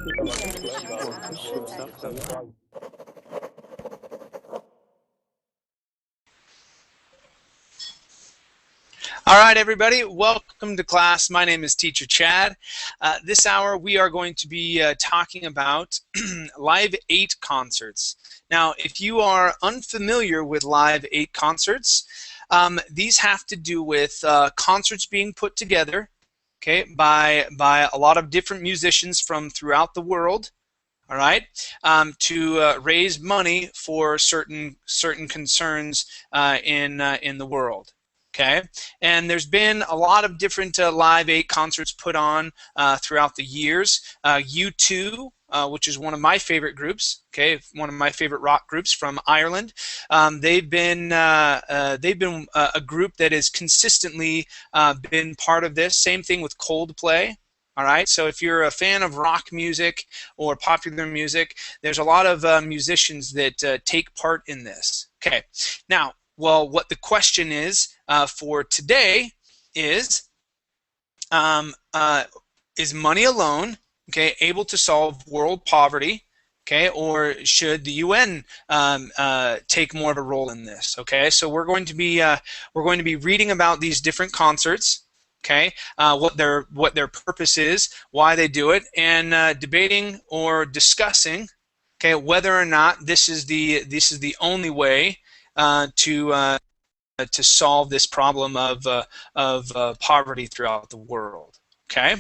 All right, everybody, welcome to class. My name is Teacher Chad. This hour we are going to be talking about Live 8 concerts. Now, if you are unfamiliar with Live 8 concerts, these have to do with concerts being put together, okay, by a lot of different musicians from throughout the world, all right, to raise money for certain concerns in the world. Okay, and there's been a lot of different Live 8 concerts put on throughout the years. U2, which is one of my favorite groups, okay, one of my favorite rock groups from Ireland. They've been a group that has consistently been part of this. Same thing with Coldplay. All right, so if you're a fan of rock music or popular music, there's a lot of musicians that take part in this. Okay, now, well, what the question is for today is money alone, okay, able to solve world poverty, okay, or should the UN take more of a role in this? Okay, so we're going to be reading about these different concerts. Okay, what their purpose is, why they do it, and debating or discussing, okay, whether or not this is the only way to solve this problem of poverty throughout the world. Okay,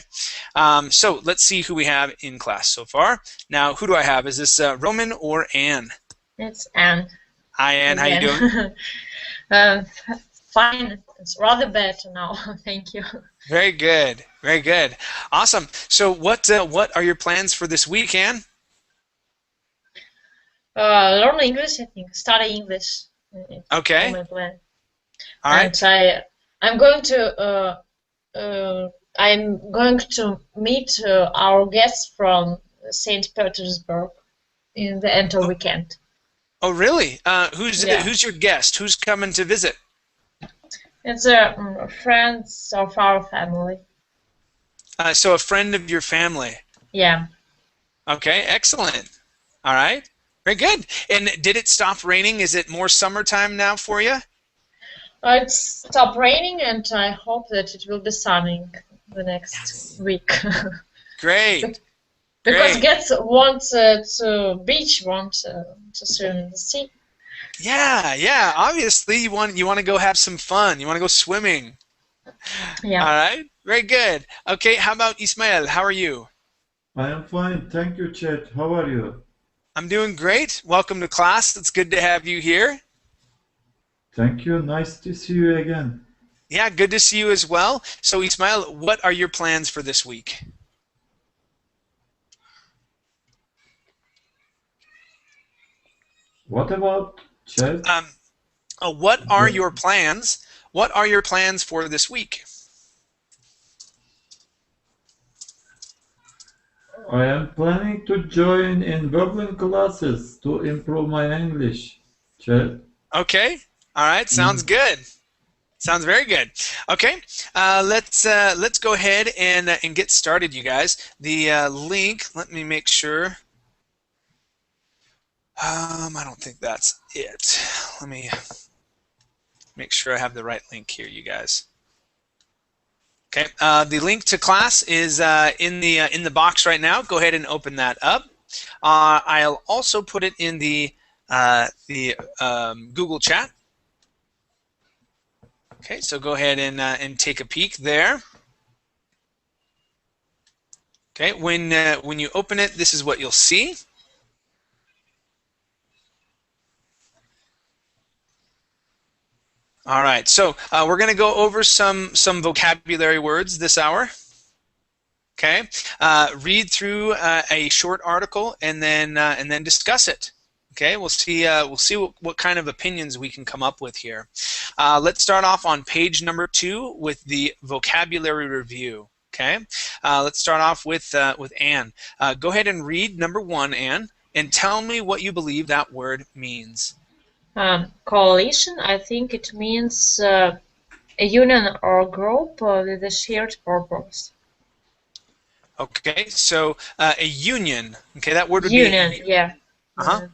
so let's see who we have in class so far. Now, who do I have? Is this Roman or Anne? It's Anne. Hi, Anne. How you doing? Fine. It's rather better now. Thank you. Very good. Very good. Awesome. So, what are your plans for this week, Anne? Learn English. I think study English. Okay. My plan. All right. And I'm going to meet our guests from St. Petersburg in the end of weekend. Oh, really? Who's your guest? Who's coming to visit? It's friends of our family. So a friend of your family. Yeah. Okay, excellent. All right, very good. And did it stop raining? Is it more summertime now for you? It stopped raining, and I hope that it will be sunny the next week. Great. Because guests want to beach, want to swim in the sea. Yeah. Obviously, you want to go have some fun. You want to go swimming. Yeah. All right. Very good. Okay. How about Ismael? How are you? I am fine. Thank you, Chet. How are you? I'm doing great. Welcome to class. It's good to have you here. Thank you. Nice to see you again. Yeah, good to see you as well. So, Ismael, what are your plans for this week? What about Chet? What are your plans? What are your plans for this week? I am planning to join in verbal classes to improve my English, Chet. Okay. All right. Sounds good. Sounds very good. Okay. Let's go ahead and get started, you guys. The link. Let me make sure. I don't think that's it. Let me make sure I have the right link here, you guys. Okay. The link to class is in the box right now. Go ahead and open that up. I'll also put it in the Google chat. Okay, so go ahead and take a peek there. Okay, when you open it, this is what you'll see. All right, so we're going to go over some vocabulary words this hour. Okay, read through a short article and then discuss it. Okay, we'll see what kind of opinions we can come up with here. Let's start off on page number 2 with the vocabulary review. Okay, let's start off with Anne. Go ahead and read number 1, Anne, and tell me what you believe that word means. Coalition, I think it means a union or group with a shared purpose. Okay, so a union. Okay, that word would Union, be yeah. uh-huh.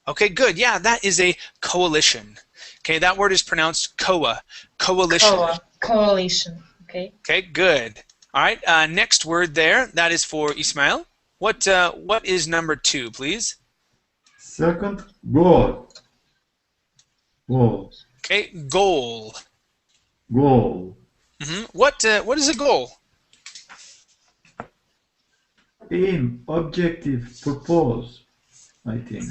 Okay, good. Yeah, that is a coalition. Okay, that word is pronounced coa, coalition. Coalition. Okay. Okay, good. All right, next word there. That is for Ismail. What is number 2, please? Second, goal. Goal. Okay, goal. Goal. What is a goal? Aim, objective, purpose, I think.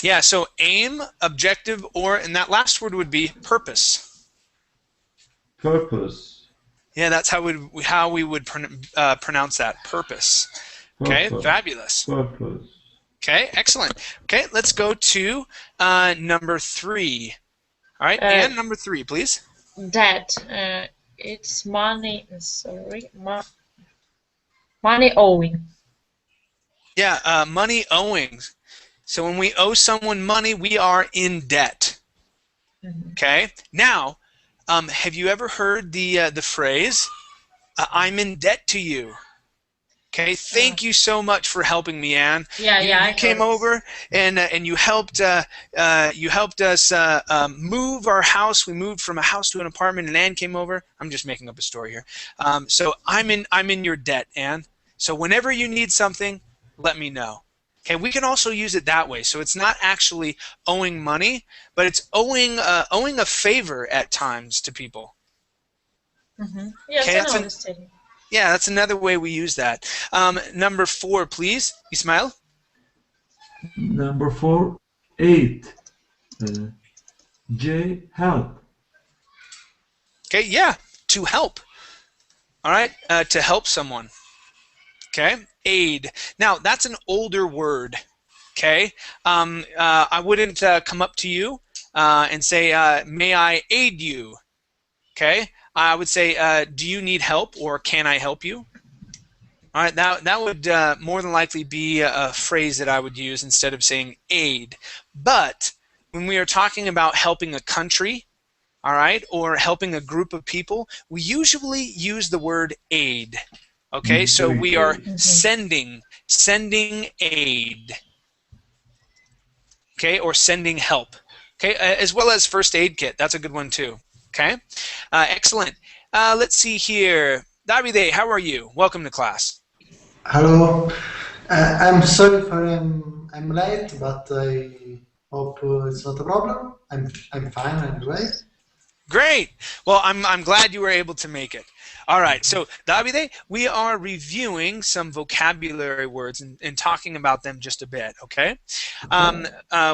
Yeah, so aim, objective, and that last word would be purpose. Purpose. Yeah, that's how we would pronounce that, purpose. Okay, Purpose. fabulous. Purpose. Okay, excellent. Okay, let's go to number 3. All right, and number 3, please. That it's money. Sorry, money owing. Yeah, money owing. So when we owe someone money, we are in debt. Okay. Now, have you ever heard the phrase, "I'm in debt to you"? Okay. Thank you so much for helping me, Anne. Yeah, You came over and you helped us move our house. We moved from a house to an apartment, and Anne came over. I'm just making up a story here. So I'm in your debt, Anne. So whenever you need something, let me know. Okay, we can also use it that way. So it's not actually owing money, but it's owing a favor at times to people. Yes, okay, I understand. Yeah, that's another way we use that. Number 4, please, Ismail. Number 4, 8. J, help. Okay, yeah, to help. All right, to help someone. Okay, aid. Now, that's an older word. Okay, I wouldn't come up to you and say, may I aid you? Okay, I would say, do you need help, or can I help you? All right, that would more than likely be a phrase that I would use instead of saying aid. But when we are talking about helping a country, all right, or helping a group of people, we usually use the word aid. Okay, so we are sending aid. Okay, or sending help. Okay, as well as first aid kit. That's a good one too. Okay, excellent. Let's see here. Davide, how are you? Welcome to class. Hello. I'm sorry for I'm late, but I hope it's not a problem. I'm fine anyway. Great. Well, I'm glad you were able to make it. All right. So, Davide, we are reviewing some vocabulary words and talking about them just a bit. Okay.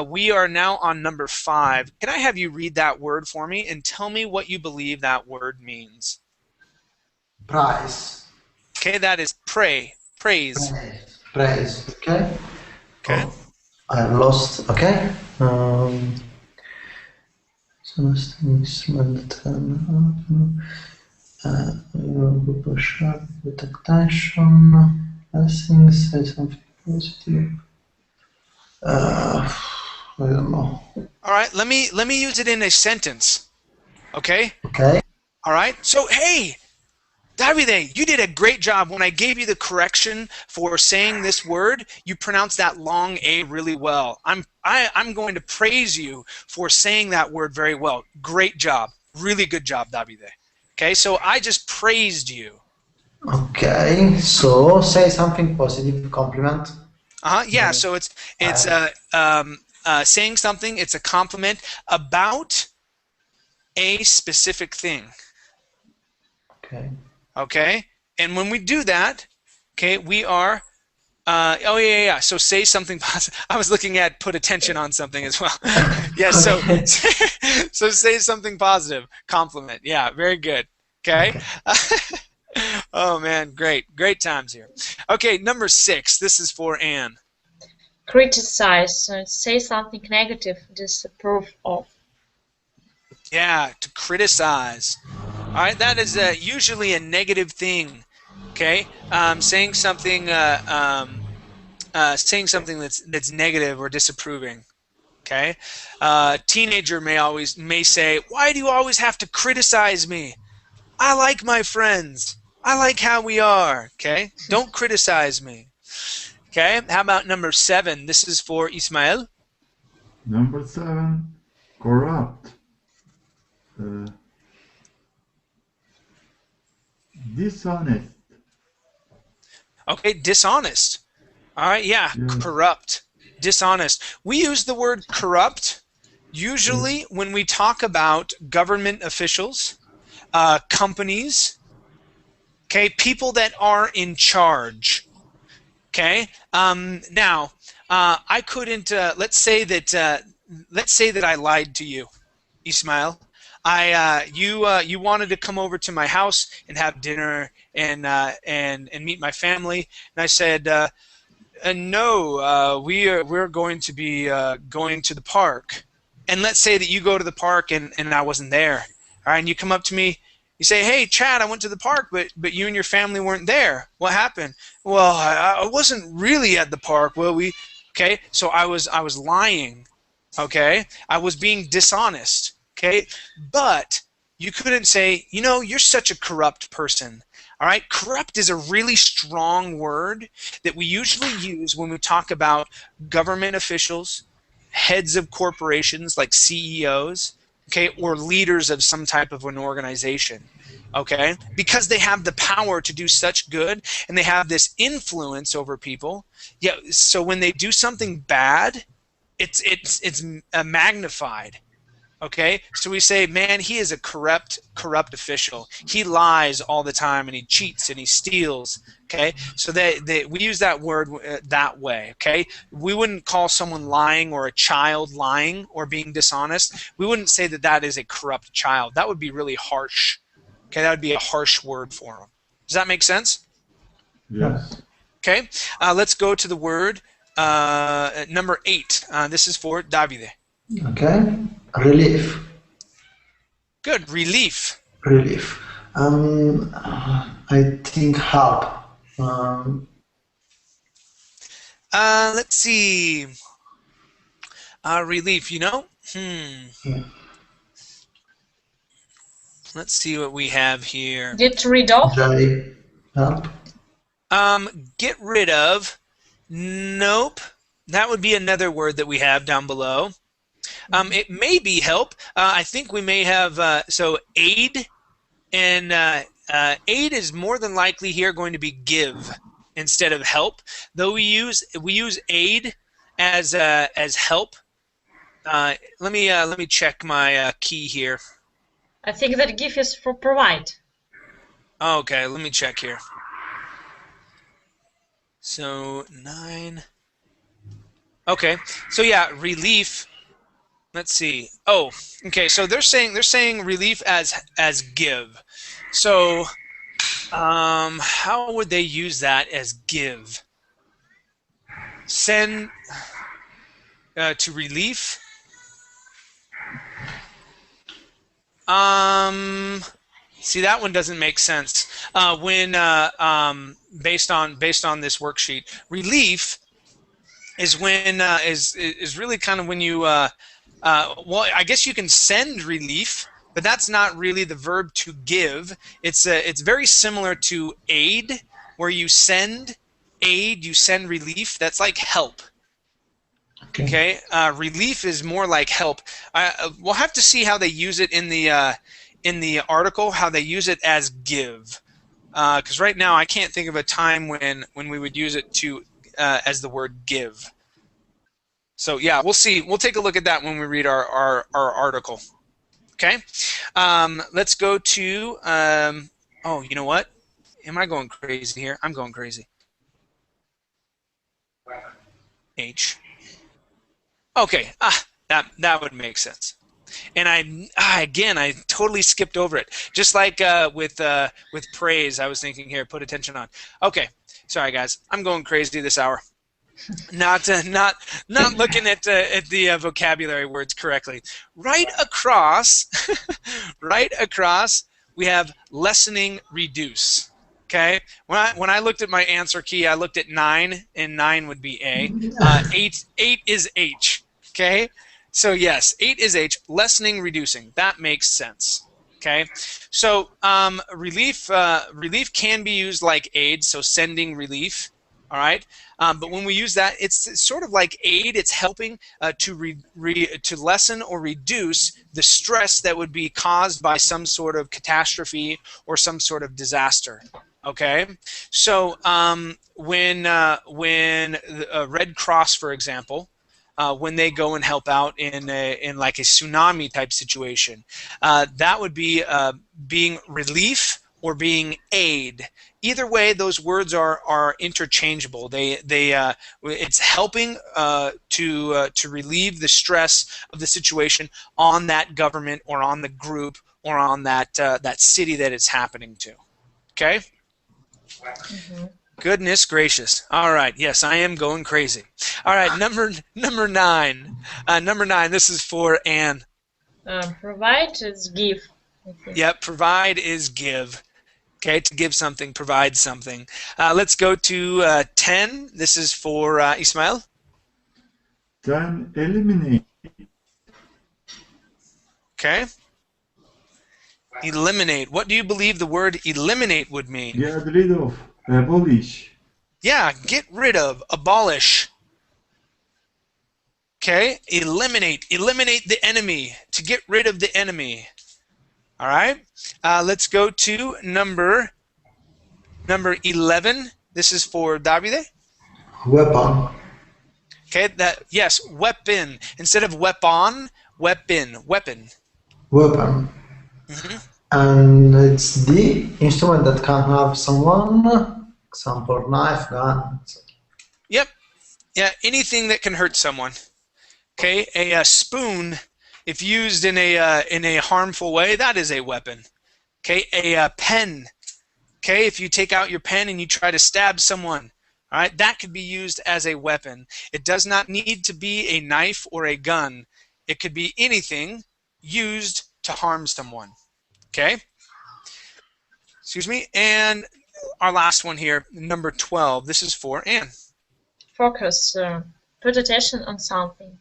We are now on number 5. Can I have you read that word for me and tell me what you believe that word means? Price. Okay, that is praise. Praise. Okay. Okay. Oh, I lost. Okay. With attention. Nothing. Say something positive. I don't know. All right. Let me use it in a sentence. Okay. Okay. All right. So, hey, Davide, you did a great job. When I gave you the correction for saying this word, you pronounced that long A really well. I'm going to praise you for saying that word very well. Great job. Really good job, Davide. Okay, so I just praised you. Okay, so say something positive, compliment. Yeah, so it's saying something, it's a compliment about a specific thing. Okay. Okay, and when we do that, okay, we are, so say something positive. I was looking at put attention on something as well. Yeah, so, so say something positive, compliment. Yeah, very good. Okay. Oh, man, great times here. Okay, number 6, this is for Anne. Criticize, say something negative, disapprove of. Yeah, to criticize. All right, that is usually a negative thing. Okay, saying something that's negative or disapproving. Okay, teenager may say, "Why do you always have to criticize me? I like my friends. I like how we are. Okay, don't criticize me. Okay, how about number 7? This is for Ismael. Number 7, corrupt. Dishonest. Okay, dishonest. All right, yeah, Yes. corrupt, dishonest. We use the word corrupt usually when we talk about government officials, companies, okay, people that are in charge. Okay, now I couldn't. Let's say that I lied to you, Ismail. You wanted to come over to my house and have dinner and meet my family, and I said. No, we're going to be going to the park. And let's say that you go to the park and I wasn't there. All right, and you come up to me, you say, "Hey, Chad, I went to the park, but you and your family weren't there. What happened?" "Well, I wasn't really at the park." "Well, okay, so I was lying. Okay, I was being dishonest. Okay, but you couldn't say, "You're such a corrupt person." All right, corrupt is a really strong word that we usually use when we talk about government officials, heads of corporations like CEOs, okay, or leaders of some type of an organization, okay, because they have the power to do such good and they have this influence over people. Yeah, so when they do something bad, it's magnified. Okay, so we say, man, he is a corrupt official. He lies all the time, and he cheats and he steals. Okay, so we use that word that way. Okay, we wouldn't call someone lying or a child lying or being dishonest. We wouldn't say that is a corrupt child. That would be really harsh. Okay, that would be a harsh word for him. Does that make sense? Yes. Okay, let's go to the word number 8. This is for Davide. Okay. Relief. Good. Relief. Relief. I think help. Let's see. Relief. Yeah. Let's see what we have here. Get rid of. Joy. Help. Get rid of. Nope. That would be another word that we have down below. It may be help. I think we may have so aid, and aid is more than likely here going to be give instead of help. Though we use aid as help. Let me check my key here. I think that give is for provide. Okay, let me check here. So 9. Okay, so yeah, relief. Let's see. Oh, okay. So they're saying relief as give. So how would they use that as give? Send to relief. See, that one doesn't make sense. When based on this worksheet, relief is when is really kind of when you well, I guess you can send relief, but that's not really the verb to give. It's very similar to aid, where you send aid, you send relief. That's like help. Okay. Relief is more like help. We'll have to see how they use it in the article, how they use it as give, because right now I can't think of a time when we would use it to as the word give. So yeah, we'll see. We'll take a look at that when we read our article. Okay. Let's go to. Oh, you know what? Am I going crazy here? I'm going crazy. H. Okay. That would make sense. And I totally skipped over it. Just like with praise, I was thinking here. Put attention on. Okay. Sorry guys. I'm going crazy this hour. Not looking at the vocabulary words correctly. Right across, we have lessening reduce. Okay. When I looked at my answer key, I looked at 9, and 9 would be A. 8 is H. Okay. So yes, 8 is H. Lessening, reducing. That makes sense. Okay, so relief can be used like aid, so sending relief. All right, but when we use that, it's sort of like aid. It's helping to lessen or reduce the stress that would be caused by some sort of catastrophe or some sort of disaster. Okay, so when Red Cross, for example, when they go and help out in like a tsunami type situation, that would be being relief or being aid. Either way, those words are interchangeable. It's helping to relieve the stress of the situation on that government or on the group or on that city that it's happening to. Okay. Mm-hmm. Goodness gracious! All right, yes, I am going crazy. All right, number 9. Number 9. This is for Anne. Provide is give. Yep, provide is give. Okay, to give something, provide something. Let's go to 10. This is for Ismail. 10. Eliminate. Okay. Eliminate. What do you believe the word eliminate would mean? Get rid of. Abolish. Yeah, get rid of, abolish. Okay, eliminate. Eliminate the enemy. To get rid of the enemy. All right. Let's go to number 11. This is for Davide. Weapon. Okay. Yes, weapon instead of weapon. Weapon. Weapon. Mm-hmm. And it's the instrument that can have someone, example, knife, gun. Yep. Yeah, anything that can hurt someone. Okay, a spoon, if used in a harmful way, that is a weapon. Okay, a pen. Okay, if you take out your pen and you try to stab someone, all right, that could be used as a weapon. It does not need to be a knife or a gun. It could be anything used to harm someone. Okay. Excuse me. And our last one here, number 12. This is for Anne. Focus. Put attention on something.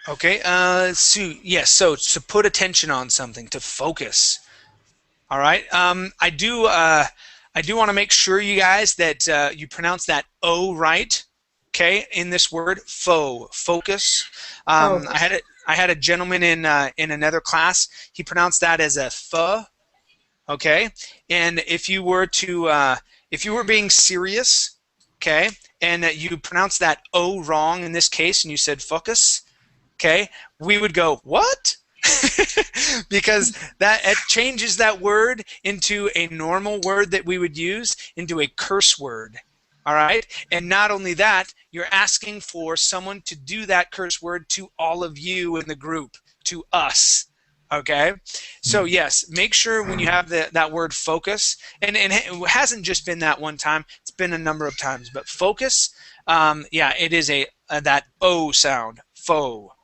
Okay. Yes. So to put attention on something, to focus. All right. I do want to make sure, you guys, that you pronounce that O right. Okay. In this word, focus. I had a gentleman in another class. He pronounced that as a th. Okay, and if you were being serious, okay, and you pronounced that O wrong in this case, and you said focus, okay, we would go what? Because it changes that word into a normal word that we would use into a curse word. All right, and not only that, you're asking for someone to do that curse word to all of you in the group, to us. Okay, so yes, make sure when you have that word focus, and it hasn't just been that one time; it's been a number of times. But focus, yeah, it is that O sound,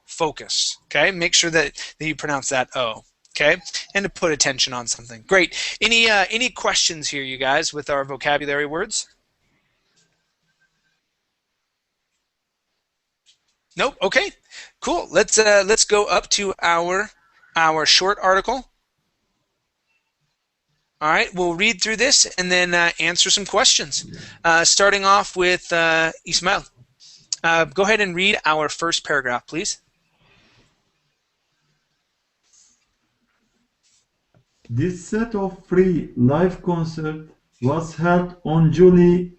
focus. Okay, make sure that you pronounce that O. Okay, and to put attention on something. Great. Any questions here, you guys, with our vocabulary words? Nope. Okay. Cool. Let's go up to our short article. All right. We'll read through this and then answer some questions. Starting off with Ismail. Go ahead and read our first paragraph, please. This set of free live concerts was held on July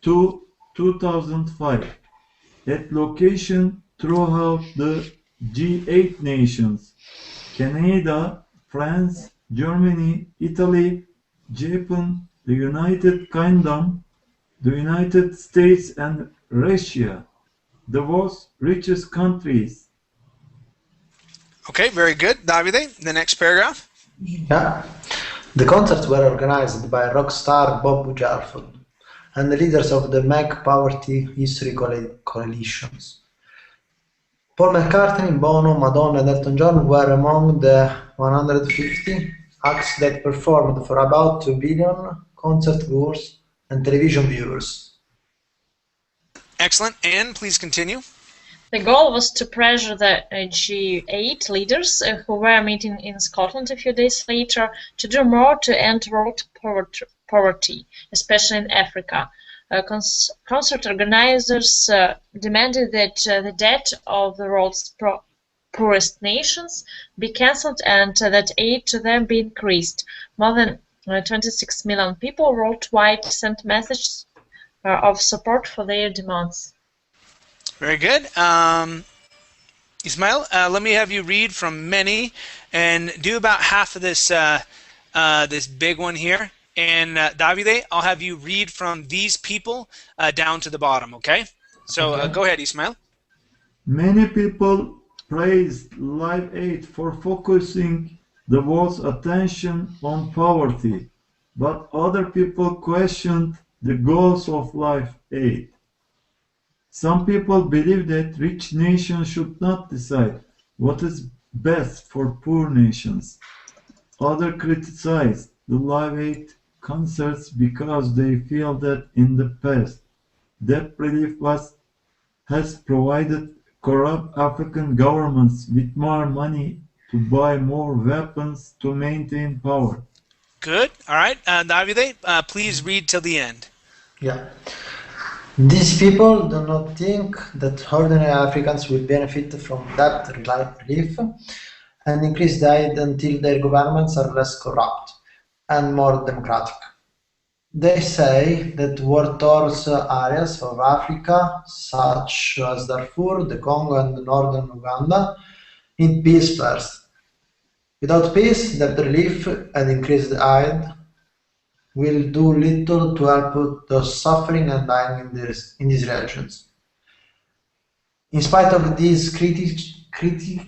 2, 2005. At location throughout the G8 nations: Canada, France, Germany, Italy, Japan, the United Kingdom, the United States, and Russia, the world's richest countries. Okay, very good. Davide, the next paragraph. Yeah. The concerts were organized by rock star Bob Geldof and the leaders of the Make Poverty History Coalitions. Paul McCartney, Bono, Madonna, and Elton John were among the 150 acts that performed for about 2 billion concert goers and television viewers. Excellent. Anne, please continue. The goal was to pressure the G8 leaders who were meeting in Scotland a few days later to do more to end world poverty, especially in Africa. Concert organizers demanded that the debt of the world's poorest nations be cancelled and that aid to them be increased. More than 26 million people worldwide sent messages of support for their demands. Very good. Ismail, let me have you read from many and do about half of this this big one here. And Davide, I'll have you read from these people down to the bottom, okay? So Okay. go ahead, Ismail. Many people praised Live Aid for focusing the world's attention on poverty, but other people questioned the goals of Live Aid. Some people believe that rich nations should not decide what is best for poor nations. Others criticized the Live Aid concerts because they feel that in the past, debt relief has provided corrupt African governments with more money to buy more weapons to maintain power. Good. All right. Davide, please read till the end. Yeah. These people do not think that ordinary Africans will benefit from debt relief and increased aid until their governments are less corrupt and more democratic. They say that war-torn areas of Africa, such as Darfur, the Congo, and northern Uganda, need peace first. Without peace, debt relief and increased aid will do little to help those suffering and dying in these regions. In spite of these criticisms,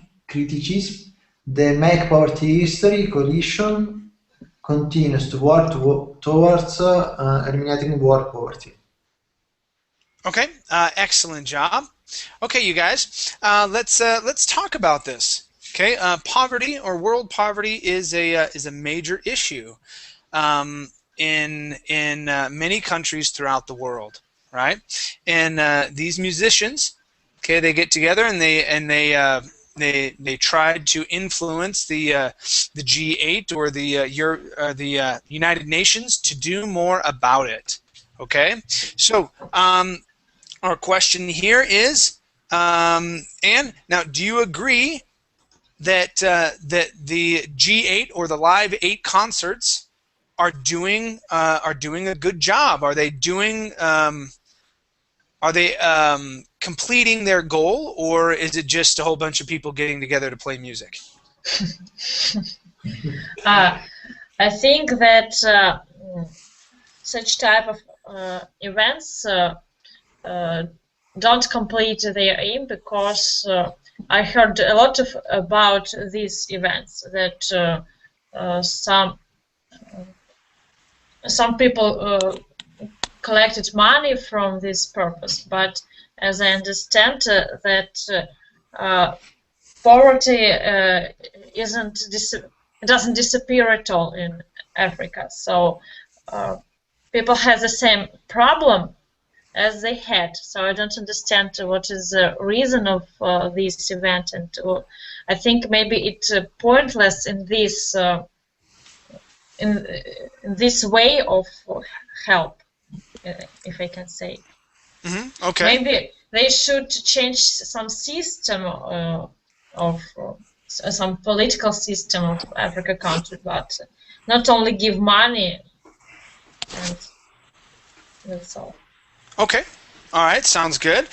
the Make Poverty History Coalition continues to work towards eliminating world poverty. Okay. Excellent job. Okay, you guys. Let's talk about this. Okay. Poverty or world poverty is a major issue. In many countries throughout the world, right? And these musicians, okay, they get together and they tried to influence the G8 or the United Nations to do more about it. Okay, so our question here is, Anne, now do you agree that that the G8 or the Live 8 concerts are doing a good job? Are they doing completing their goal, or is it just a whole bunch of people getting together to play music? I think that such type of events don't complete their aim, because I heard a lot about these events that some people collected money from this purpose, but as I understand that poverty doesn't disappear at all in Africa. So people have the same problem as they had. So I don't understand what is the reason of this event, and I think maybe it's pointless in this. In this way of help, if I can say. Mm-hmm. Okay. Maybe they should change some system of some political system of Africa country, but not only give money, and that's all. Okay. All right. Sounds good.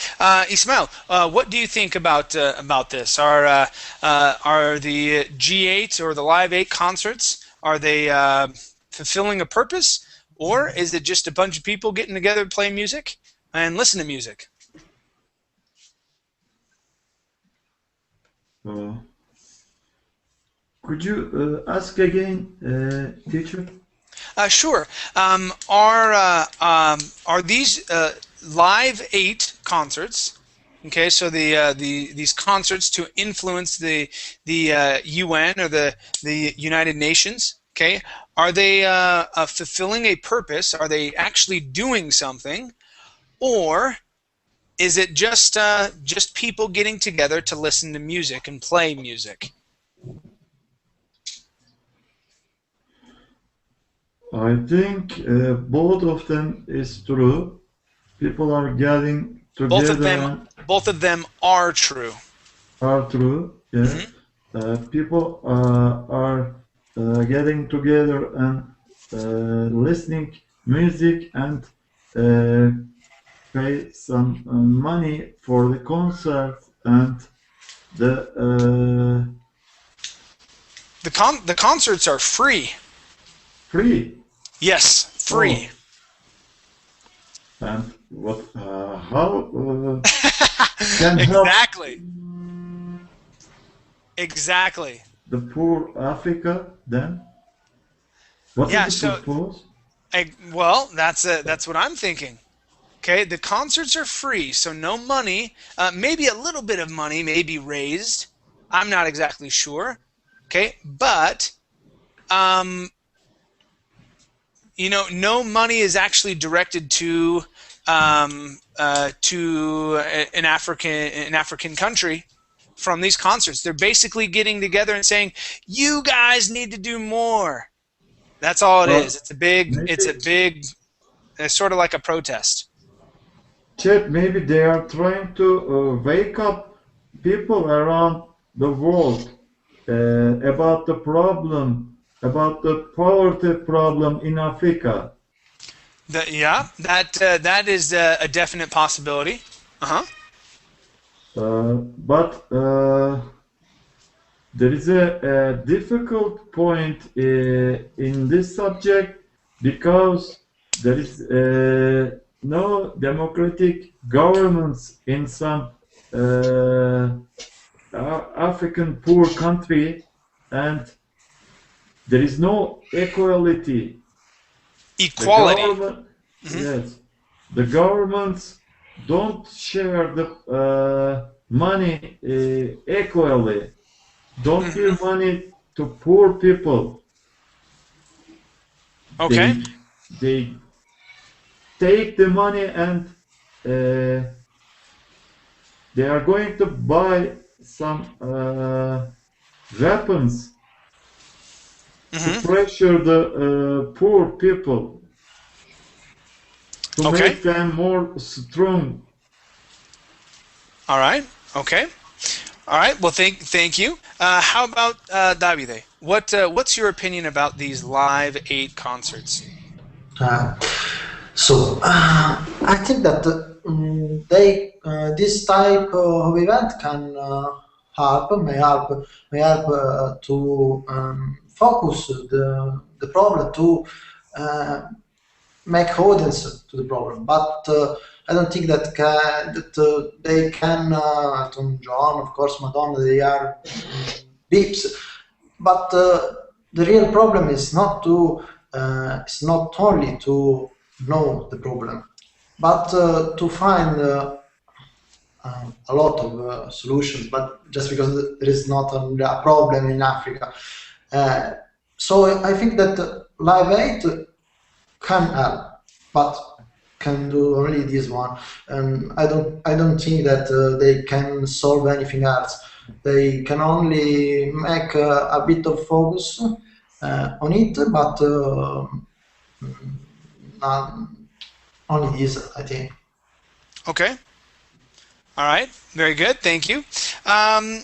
Ismail, what do you think about this? Are the G8 or the Live 8 concerts, are they fulfilling a purpose, or is it just a bunch of people getting together to play music and listen to music? Could you ask again, teacher? Sure. Are these Live 8 concerts? Okay, so these concerts to influence the UN or the United Nations. Okay, are they fulfilling a purpose? Are they actually doing something, or is it just people getting together to listen to music and play music? I think both of them is true. People are getting Both of together them, and both of them are true. are true. Yeah. Hmm. People are getting together and listening music and uh, pay some money for the concert and the The concerts are free. free. Yes, free. Oh, and what? How can help Exactly. Exactly. the poor Africa then? What is Yeah. the So, purpose? well, that's what I'm thinking. Okay, the concerts are free, so no money. Maybe a little bit of money may be raised. I'm not exactly sure. Okay, but um, no money is actually directed to an African country from these concerts. They're basically getting together and saying, "You guys need to do more." That's all it is. But It's a big. It's a maybe, big. It's sort of like a protest. Chet, maybe they are trying to wake up people around the world about the problem, about the poverty problem in Africa. Yeah, that is a definite possibility. Uh huh. But there is a difficult point in this subject because there is no democratic governments in some African poor country, and there is no equality. The Equality. government, Hmm. yes, the governments don't share the money equally. Don't give Hmm. money to poor people. Okay. They take the money and uh, they are going to buy some weapons to Hmm. pressure the poor people to Okay. make them more strong. All right. Okay. All right. Well, thank you. How about Davide? What's your opinion about these Live 8 concerts? Uh, I think that they this type of event can may help to focus the problem to uh, make audience to the problem. But I don't think that they can. Elton John, of course, Madonna, they are beeps. But the real problem is not to. It's not only to know the problem, but to find a lot of solutions. But just because there is not a problem in Africa, uh, so I think that Live 8 can help, but can do only this one. And I don't think that they can solve anything else. They can only make a bit of focus on it, but not only this, I think. Okay. All right. Very good. Thank you. Um,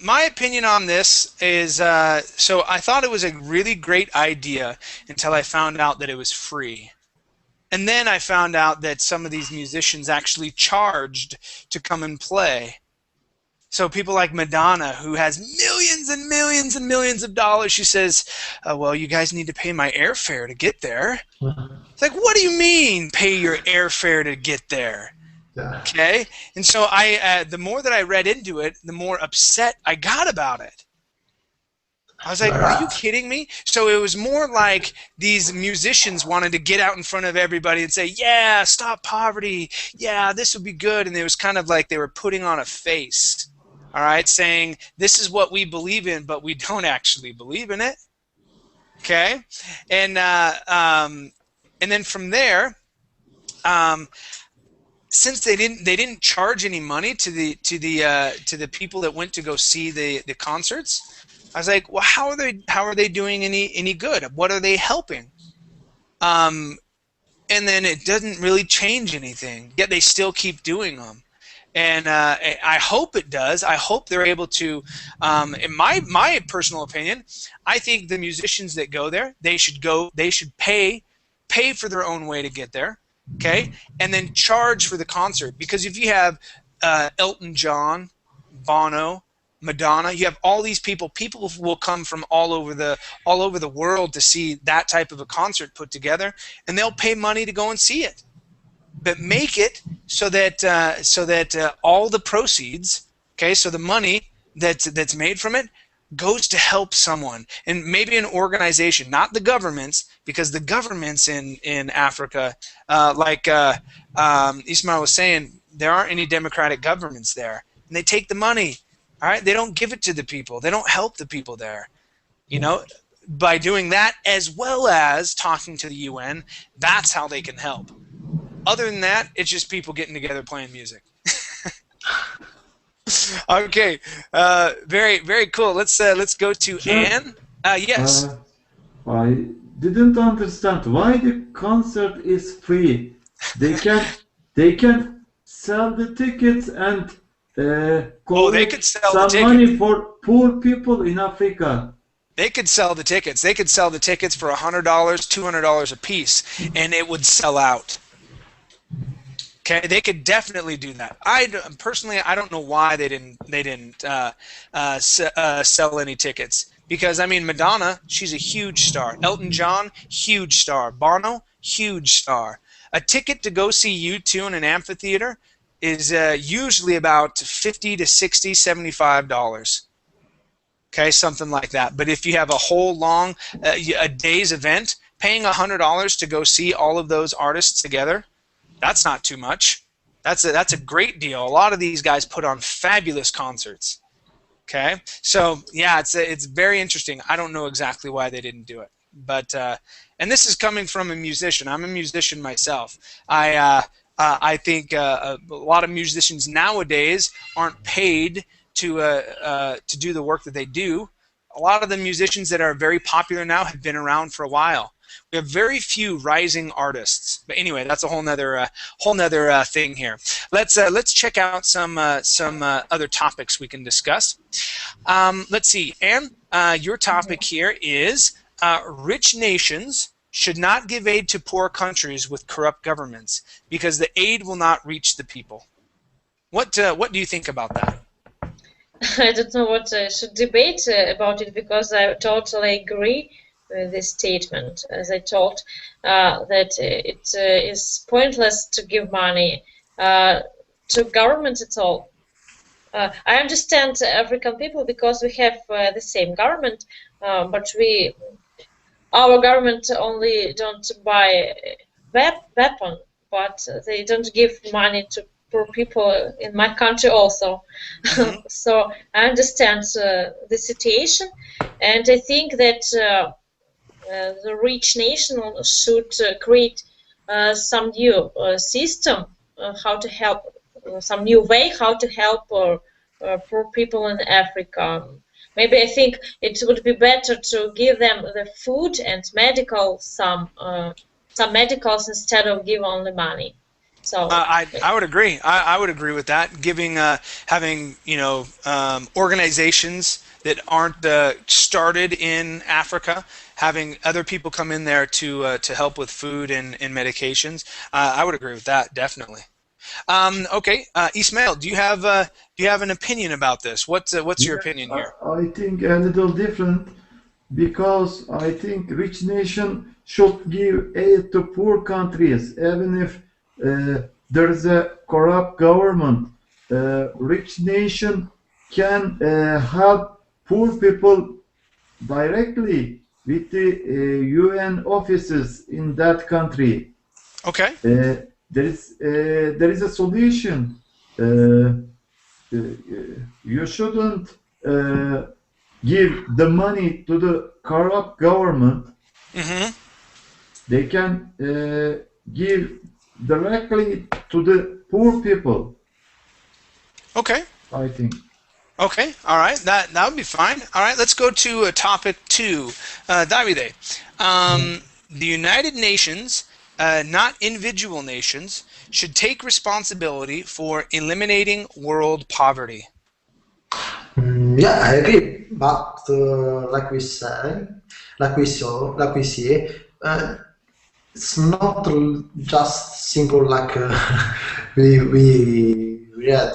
my opinion on this is so I thought it was a really great idea until I found out that it was free. And then I found out that some of these musicians actually charged to come and play. So people like Madonna, who has millions and millions and millions of dollars, she says, well, you guys need to pay my airfare to get there. It's like, what do you mean, pay your airfare to get there? Yeah. Okay? And so the more that I read into it, the more upset I got about it. I was like, are you Right. kidding me? So it was more like these musicians wanted to get out in front of everybody and say, yeah, stop poverty. Yeah, this would be good. And it was kind of like they were putting on a face, all right, saying, this is what we believe in, but we don't actually believe in it. Okay? And, and then from there, um, since they didn't charge any money to the people that went to go see the concerts, I was like, well, how are they doing any good? What are they helping? And then it doesn't really change anything, yet they still keep doing them. And I hope it does. I hope they're able to. In my personal opinion, I think the musicians that go there, they should pay for their own way to get there, okay, and then charge for the concert. Because if you have Elton John, Bono, Madonna, you have all these people. People will come from all over the world to see that type of a concert put together, and they'll pay money to go and see it. But make it so that all the proceeds, okay, so the money that's made from it goes to help someone, and maybe an organization, not the governments, because the governments in Africa, like Ismail was saying, there aren't any democratic governments there, and they take the money. All right, they don't give it to the people. They don't help the people there. You know, by doing that as well as talking to the UN, that's how they can help. Other than that, it's just people getting together playing music. Okay, very very cool. Let's go to Anne. Yes. I didn't understand why the concert is free. They can sell the tickets and They could sell the some tickets. money for poor people in Africa. They could sell the tickets. They could sell the tickets for $100, $200 a piece, and it would sell out. Okay, they could definitely do that. Personally, I don't know why they didn't sell any tickets. Because I mean, Madonna, she's a huge star. Elton John, huge star. Bono, huge star. A ticket to go see U2 in an amphitheater is usually about $50 to $60, $75. Okay, something like that. But if you have a whole long a day's event, paying $100 to go see all of those artists together, that's not too much. That's a great deal. A lot of these guys put on fabulous concerts. Okay, so yeah, it's very interesting. I don't know exactly why they didn't do it, but and this is coming from a musician. I'm a musician myself. I think a lot of musicians nowadays aren't paid to do the work that they do. A lot of the musicians that are very popular now have been around for a while. We have very few rising artists. But anyway, that's a whole nother thing here. Let's check out some other topics we can discuss. Let's see, Anne, your topic here is rich nations should not give aid to poor countries with corrupt governments because the aid will not reach the people. What do you think about that? I don't know what I should debate about it, because I totally agree with this statement. As I told, that it is pointless to give money to government at all. I understand African people because we have the same government, but our government only don't buy weapon, but they don't give money to poor people in my country also. Mm-hmm. So I understand the situation, and I think that the rich nation should create some new system, how to help, some new way how to help poor people in Africa. Maybe I think it would be better to give them the food and some medicals instead of give only money. So I would agree. I would agree with that. Having organizations that aren't started in Africa, having other people come in there to help with food and medications. I would agree with that, definitely. Okay, Ismail, do you have an opinion about this? What's your opinion here? I think a little different, because I think rich nation should give aid to poor countries, even if there is a corrupt government. Rich nation can help poor people directly with the UN offices in that country. Okay. There is a solution. You shouldn't give the money to the corrupt government. Mm-hmm. They can give directly to the poor people, Okay. I think. Okay. All right. That would be fine. All right. Let's go to topic 2. Davide, the United Nations, not individual nations, should take responsibility for eliminating world poverty. Yeah, I agree. But like we say, like we see, it's not just simple like we read.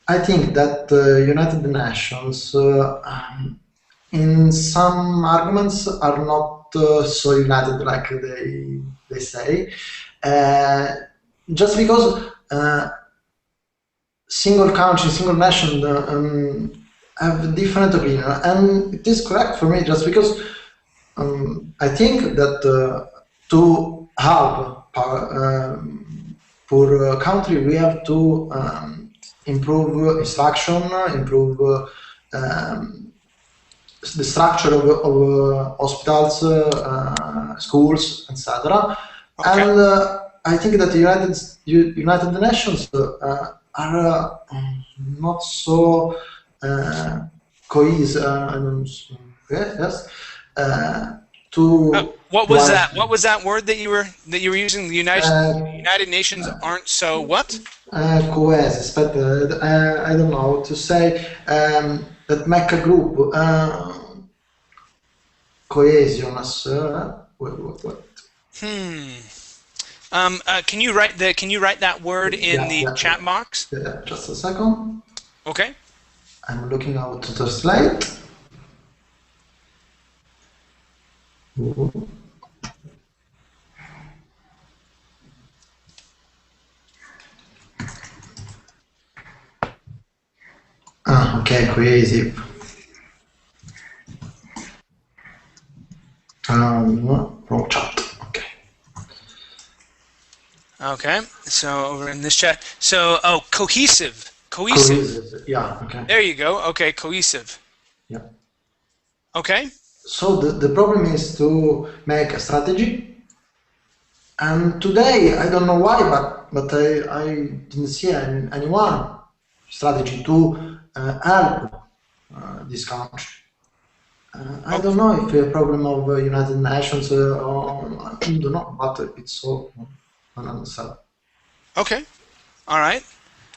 I think that United Nations in some arguments are not so united like they say, just because single country, single nation have different opinion, and it is correct for me just because I think that to help poor country, we have to improve instruction, improve the structure of hospitals, schools, etc. Okay. And I think that the United Nations are not so cohesive. Yes. To What was that? What was that word that you were using? The United Nations aren't so what? Coesis, but I don't know how to say that make a group cohesion. What? Can you write that word in the chat box? Just a second. Okay. I'm looking out to the slide. Okay, cohesive. Wrong chat. Okay. Okay. So over in this chat. So cohesive. Cohesive. Yeah. Okay. There you go. Okay, cohesive. Yeah. Okay. So the problem is to make a strategy, and today I don't know why, but I didn't see anyone strategy to help this country. I don't know if a problem of United Nations or I don't know, but it's so unanswered. Okay. All right.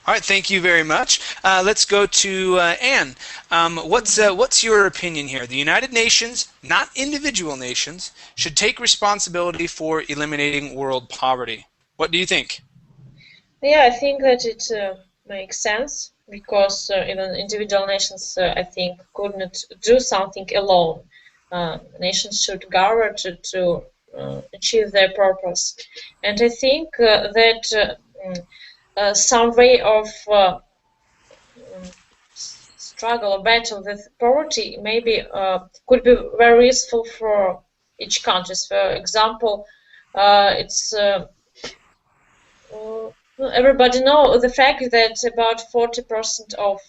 All right. Thank you very much. Let's go to Anne. What's your opinion here? The United Nations, not individual nations, should take responsibility for eliminating world poverty. What do you think? Yeah, I think that it makes sense because even individual nations, I think, could not do something alone. Nations should gather to achieve their purpose, and I think that some way of struggle or battle with poverty maybe could be very useful for each country. For example, it's everybody know the fact that about 40% of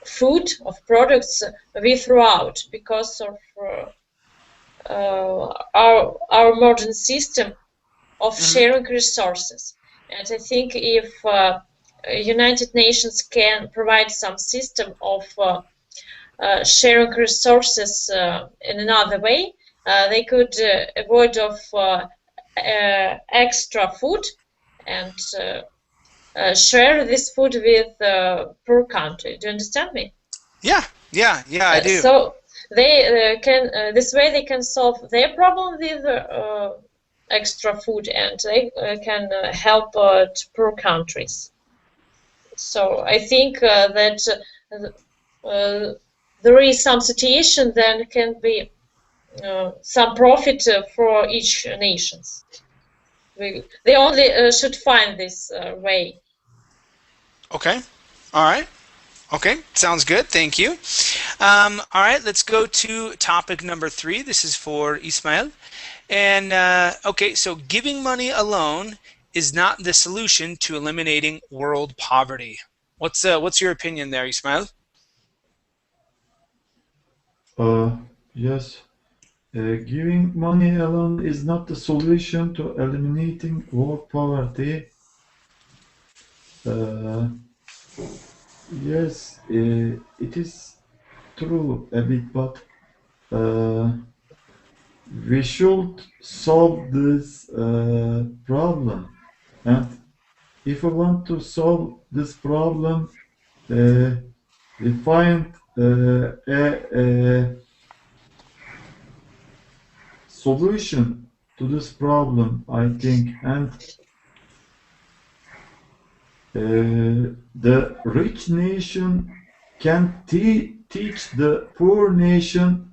food, of products we throw out because of our modern system of sharing resources. And I think if United Nations can provide some system of sharing resources in another way, they could avoid of extra food and share this food with poor country. Do you understand me? Yeah, I do. So they can this way they can solve their problem with extra food, and they can help to poor countries. So I think that there is some situation then can be some profit for each nations. They only should find this way. Okay. All right. Okay. Sounds good. Thank you. All right. Let's go to topic number 3. This is for Ismail. And okay, so giving money alone is not the solution to eliminating world poverty. What's your opinion there, Ismail? Yes. Giving money alone is not the solution to eliminating world poverty. Yes, it is true a bit, but we should solve this problem. And if we want to solve this problem, we find a solution to this problem, I think. And the rich nation can teach the poor nation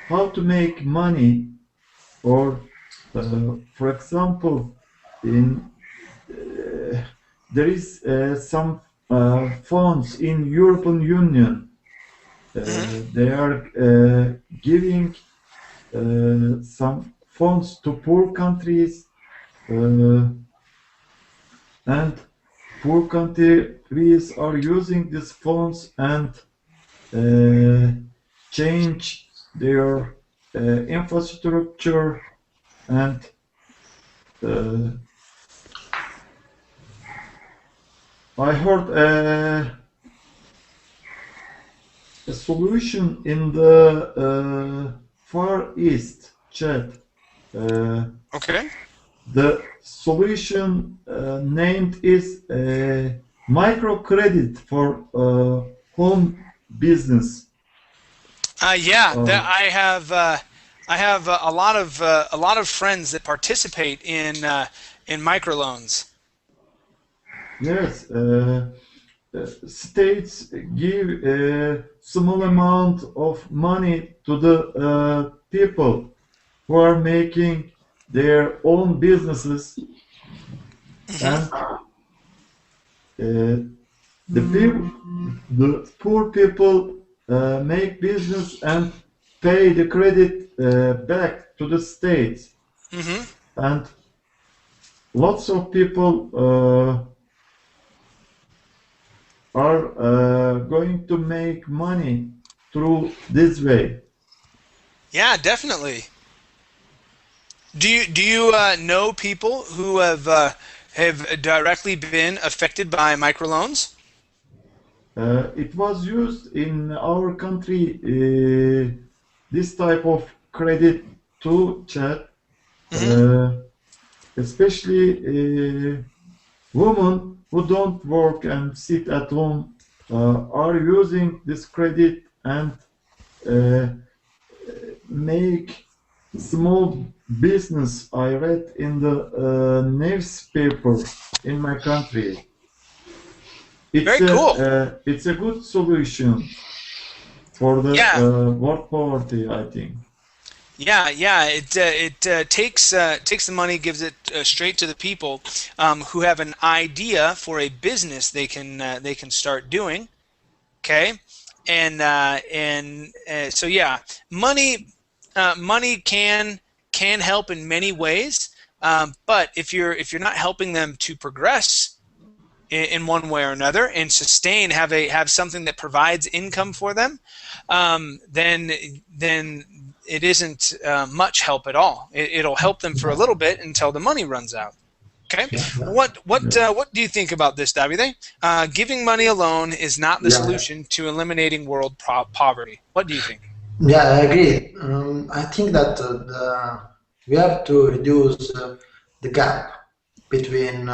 how to make money, or for example, there is some funds in European Union. They are giving some funds to poor countries, and poor countries are using these funds and change their infrastructure, and I heard a solution in the Far East chat. Okay. The solution named is microcredit for home business. Yeah, I have a lot of friends that participate in microloans. Yes, states give a small amount of money to the people who are making their own businesses, and the poor people make business and pay the credit back to the state, and lots of people are going to make money through this way. Yeah, definitely. Do you know people who have directly been affected by microloans? It was used in our country, this type of credit to chat, especially women who don't work and sit at home are using this credit and make small business. I read in the newspaper in my country. Very cool. It's a good solution for the world poverty, I think. Yeah. It takes the money, gives it straight to the people who have an idea for a business they can start doing. Okay, and so yeah, money can help in many ways, but if you're not helping them to progress in one way or another and sustain, have something that provides income for them, then it isn't much help at all. It'll help them for a little bit until the money runs out. Okay. What do you think about this, Davide? Giving money alone is not the solution to eliminating world poverty. What do you think? Yeah, I agree. I think that we have to reduce the gap between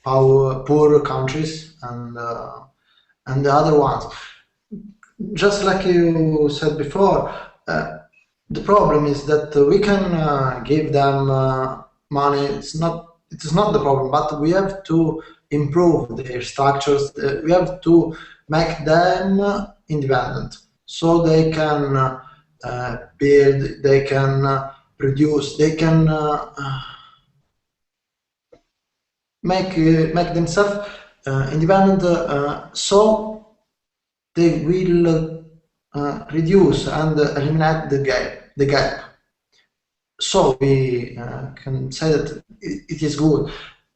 poor countries and the other ones. Just like you said before, the problem is that we can give them money. It is not the problem, but we have to improve their structures. We have to make them independent, so they can build, they can produce, they can make themselves independent, so they will reduce and eliminate the gap. So we can say that it is good.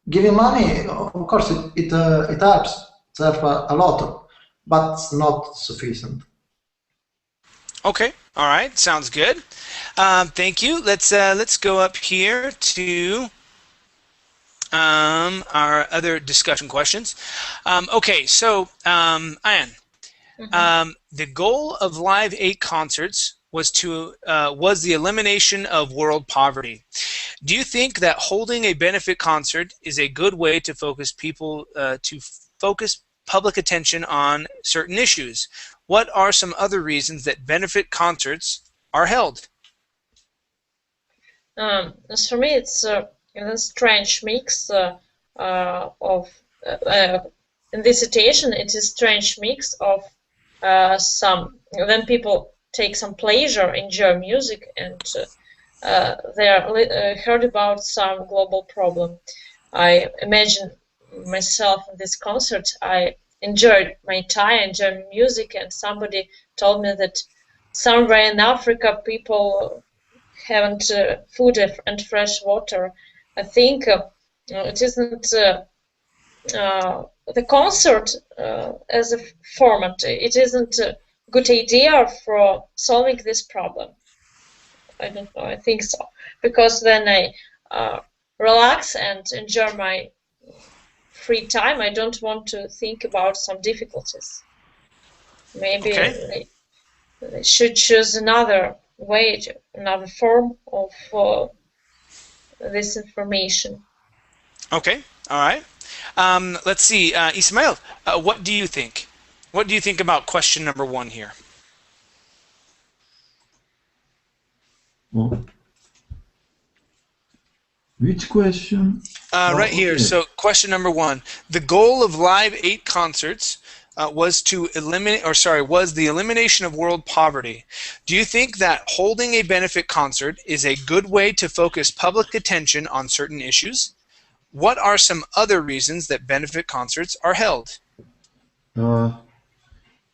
Giving money, of course, it helps a lot, but it's not sufficient. Okay, All right, sounds good. Thank you. Let's go up here to our other discussion questions. Okay, so Ayan, the goal of Live 8 concerts was the elimination of world poverty. Do you think that holding a benefit concert is a good way to focus public attention on certain issues? What are some other reasons that benefit concerts are held? As for me, it's a strange mix of in this situation. It is strange mix of some when people take some pleasure, enjoy music, and they are heard about some global problem. I imagine myself in this concert. I enjoyed my time, enjoyed music, and somebody told me that somewhere in Africa people haven't food and fresh water. I think it isn't the concert as a format. It isn't a good idea for solving this problem. I don't know. I think so because then I relax and enjoy my free time. I don't want to think about some difficulties. Maybe they should choose another way, another form of this information. Okay, all right. Let's see, Ismail, what do you think? What do you think about question number 1 here? Oh. Which question? Right here. Okay. So question number 1. The goal of Live 8 concerts was the elimination of world poverty. Do you think that holding a benefit concert is a good way to focus public attention on certain issues? What are some other reasons that benefit concerts are held?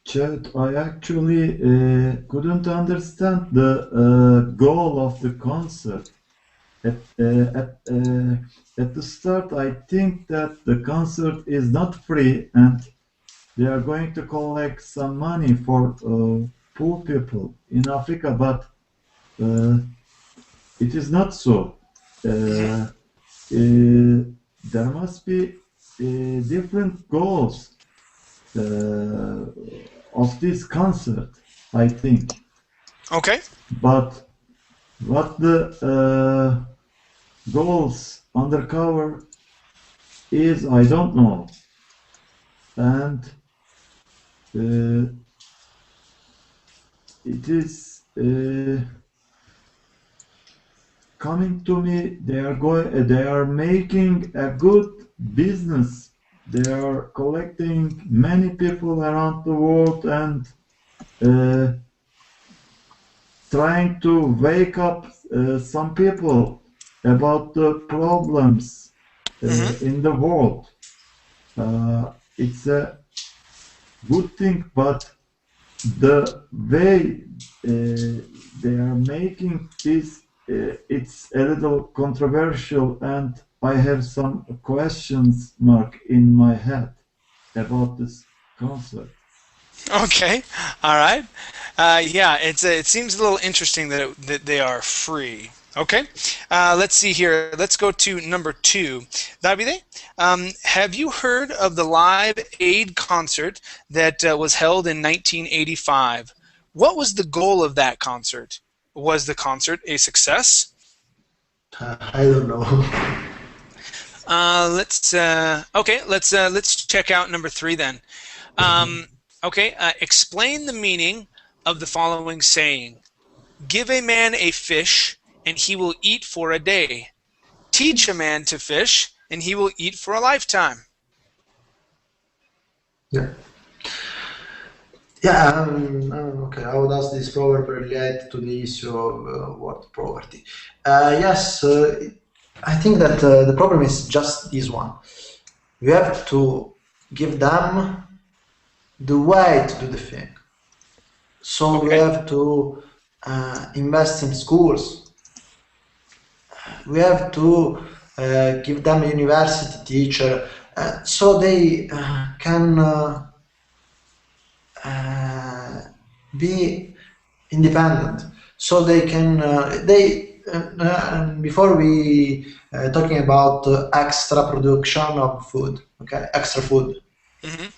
Chad, I actually couldn't understand the goal of the concert. At the start, I think that the concert is not free and they are going to collect some money for poor people in Africa, but it is not so. There must be different goals of this concert, I think. Okay. But what the goals undercover is, I don't know. And it is coming to me. They are making a good business. They are collecting many people around the world and trying to wake up some people about the problems in the world. It's a good thing, but the way they are making this, it's a little controversial, and I have some questions mark in my head about this concert. Okay, all right. Yeah, it seems a little interesting that they are free. Okay, let's see here. Let's go to number 2. Davide, have you heard of the Live Aid concert that was held in 1985? What was the goal of that concert? Was the concert a success? I don't know. Let's check out number 3 then. Okay, explain the meaning of the following saying. Give a man a fish, and he will eat for a day. Teach a man to fish, and he will eat for a lifetime. Yeah. Yeah, okay. How does this proverb relate to the issue of world poverty? Yes, I think that the problem is just this one. We have to give them the way to do the thing. So we have to invest in schools. We have to give them a university teacher so they can be independent, so they can before we talking about extra production of food, okay, extra food. Mm-hmm.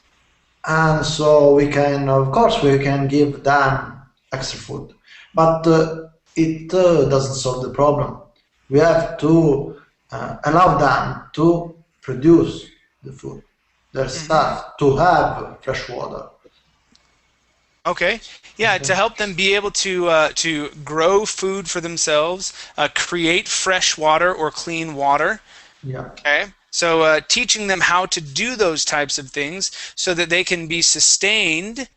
And so we can, of course, we can give them extra food, but it doesn't solve the problem. We have to allow them to produce the food, their stuff, to have fresh water. Okay. Yeah, to help them be able to grow food for themselves, create fresh water or clean water. Yeah. Okay. So teaching them how to do those types of things so that they can be sustained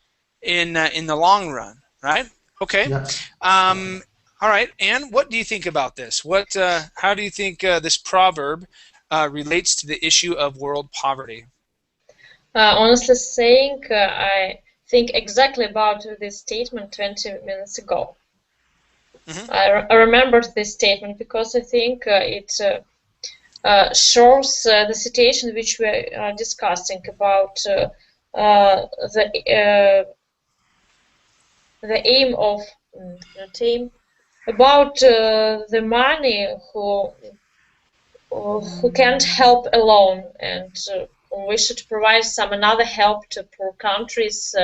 in the long run, right? Okay. Yeah. All right. Anne, what do you think about this? How do you think this proverb relates to the issue of world poverty? Honestly saying, I think exactly about this statement 20 minutes ago. I remembered this statement because I think it shows the situation which we are discussing about the aim of not aim, about the money who can't help alone, and we should provide some another help to poor countries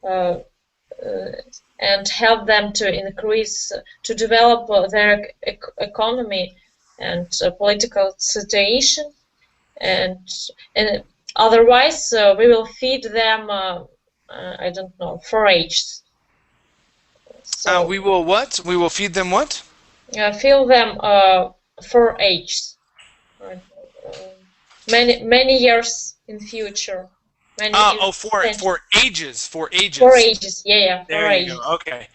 and help them to increase, to develop their economy and political situation, and otherwise we will feed them I don't know, forage. So We will what? We will feed them what? feed them forage. Many years in future. For ages, for ages. For ages, yeah, there for you ages. go. Okay,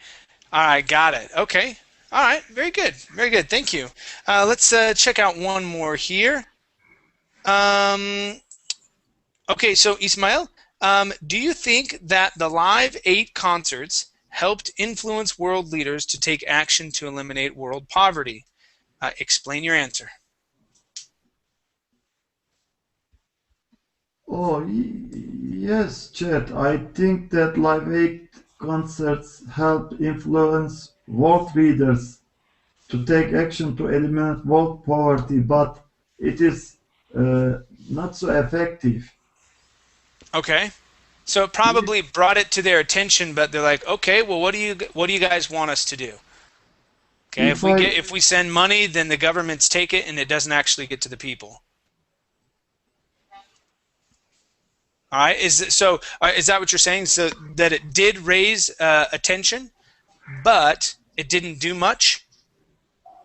all right, got it. Okay, all right, very good, very good. Thank you. Let's check out one more here. Okay, so Ismail, do you think that the Live 8 concerts helped influence world leaders to take action to eliminate world poverty? Explain your answer. Oh, yes, Chet. I think that Live 8 concerts helped influence world leaders to take action to eliminate world poverty, but it is not so effective. Okay, so it probably brought it to their attention, but they're like, okay, well, what do you guys want us to do? Okay, if we send money, then the governments take it, and it doesn't actually get to the people. All right, is that what you're saying? So that it did raise attention, but it didn't do much?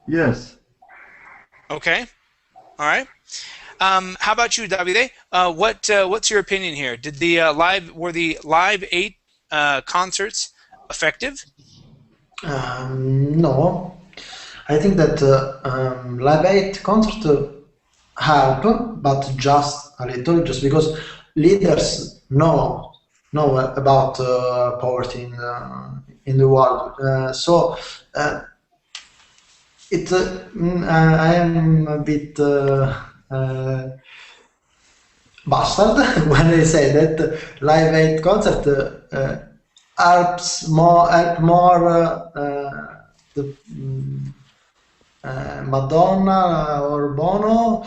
Yes. Okay, all right. How about you, Davide? What's your opinion here? Were the Live 8 concerts effective? No, I think that Live 8 concert help, but just a little, just because leaders know about poverty in the world. I am a bit bastard when I say that Live 8 concert help more the Madonna or Bono.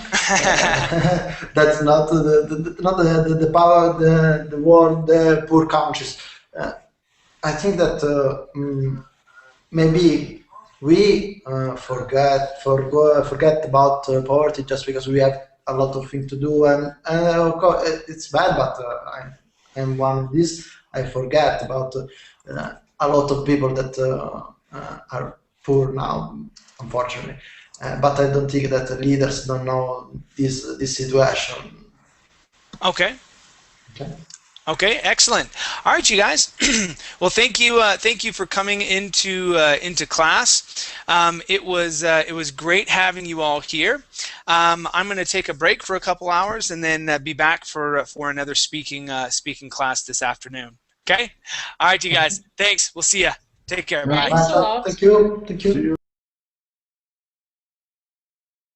That's not the power the world, the poor countries. I think that maybe we forget about poverty just because we have a lot of things to do, and of course it's bad, but I am one of these. I forget about a lot of people that are poor now, unfortunately. But I don't think that leaders don't know this situation. Okay. Okay. Okay, excellent. All right, you guys. Well, thank you for coming into class. It was great having you all here. I'm going to take a break for a couple hours and then be back for another speaking class this afternoon. Okay. All right, you guys. Thanks. We'll see ya. Take care. Bye. Thanks a lot. Thank you. See you.